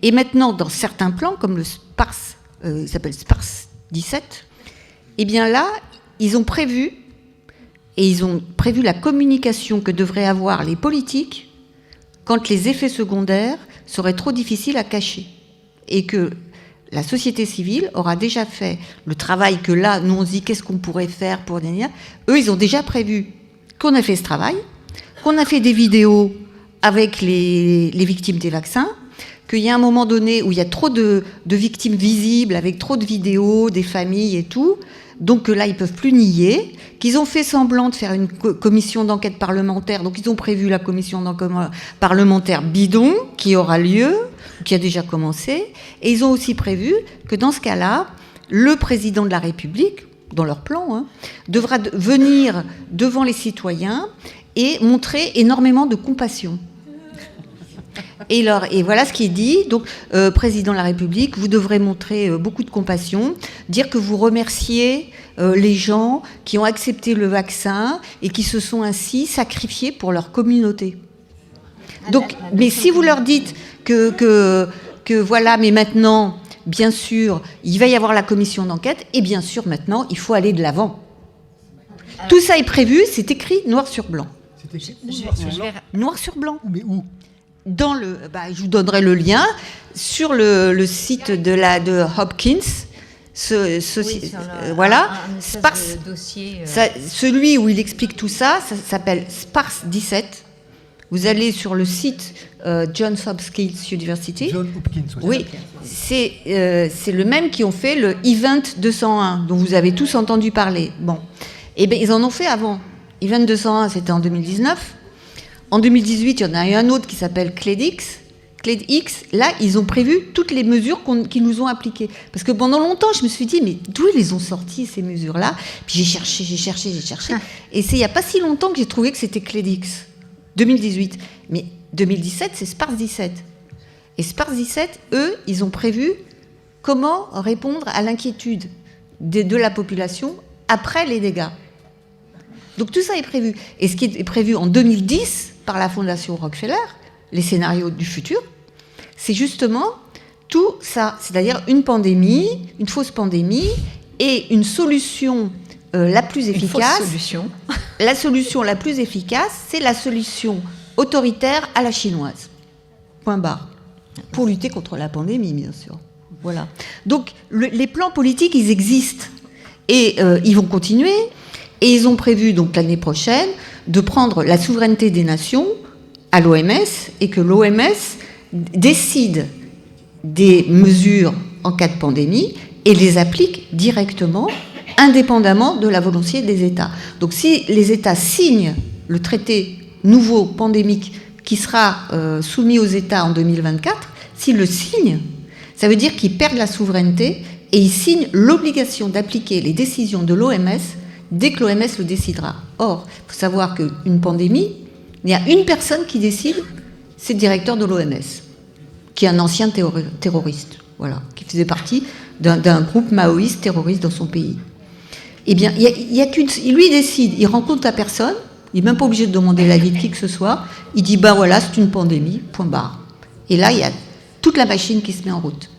Et maintenant, dans certains plans, comme le SPARS, il s'appelle SPARS 17, eh bien là, ils ont prévu la communication que devraient avoir les politiques quand les effets secondaires seraient trop difficiles à cacher. Et que la société civile aura déjà fait le travail que là, nous on se dit qu'est-ce qu'on pourrait faire pour gagner. Eux, ils ont déjà prévu qu'on a fait ce travail, qu'on a fait des vidéos avec les victimes des vaccins, qu'il y a un moment donné où il y a trop de victimes visibles, avec trop de vidéos, des familles et tout, donc là, ils ne peuvent plus nier, qu'ils ont fait semblant de faire une commission d'enquête parlementaire, donc ils ont prévu la commission d'enquête parlementaire bidon, qui aura lieu, qui a déjà commencé, et ils ont aussi prévu que dans ce cas-là, le président de la République, dans leur plan, devra venir devant les citoyens et montrer énormément de compassion. Et voilà ce qui est dit. Donc, président de la République, vous devrez montrer beaucoup de compassion, dire que vous remerciez les gens qui ont accepté le vaccin et qui se sont ainsi sacrifiés pour leur communauté. Donc, mais si vous leur dites que voilà, mais maintenant, bien sûr, il va y avoir la commission d'enquête, et bien sûr, maintenant, il faut aller de l'avant. Tout ça est prévu, c'est écrit noir sur blanc. C'est écrit noir sur blanc. Mais où ? Je vous donnerai le lien sur le site de Hopkins. Voilà, SPARS, dossier, celui où il explique tout ça, ça s'appelle SPARS 17. Vous allez sur le site Johns Hopkins University. John Hopkins, oui. C'est le même qui ont fait le Event 201, dont vous avez tous entendu parler. Bon, et bien ils en ont fait avant. Event 201, c'était en 2019. En 2018, il y en a eu un autre qui s'appelle CLEDX. CLEDX, là, ils ont prévu toutes les mesures qu'ils nous ont appliquées. Parce que pendant longtemps, je me suis dit, mais d'où ils les ont sorties, ces mesures-là ? Puis j'ai cherché. Et c'est il n'y a pas si longtemps que j'ai trouvé que c'était CLEDX. 2018. Mais 2017, c'est SPARS 17. Et SPARS 17, eux, ils ont prévu comment répondre à l'inquiétude de la population après les dégâts. Donc tout ça est prévu. Et ce qui est prévu en 2010 par la Fondation Rockefeller, les scénarios du futur, c'est justement tout ça. C'est-à-dire une pandémie, une fausse pandémie et une solution la plus efficace. Une fausse solution. La solution la plus efficace, c'est la solution autoritaire à la chinoise. Point barre. Pour lutter contre la pandémie, bien sûr. Voilà. Donc les plans politiques, ils existent. Et ils vont continuer. Et ils ont prévu, donc l'année prochaine, de prendre la souveraineté des nations à l'OMS et que l'OMS décide des mesures en cas de pandémie et les applique directement, indépendamment de la volonté des États. Donc si les États signent le traité nouveau pandémique qui sera soumis aux États en 2024, s'ils le signent, ça veut dire qu'ils perdent la souveraineté et ils signent l'obligation d'appliquer les décisions de l'OMS dès que l'OMS le décidera. Or, il faut savoir qu'une pandémie, il y a une personne qui décide, c'est le directeur de l'OMS, qui est un ancien terroriste, voilà, qui faisait partie d'un groupe maoïste terroriste dans son pays. Eh bien, il y a lui, il décide, il rencontre la personne, il n'est même pas obligé de demander l'avis de qui que ce soit, il dit, voilà, c'est une pandémie, point barre. Et là, il y a toute la machine qui se met en route.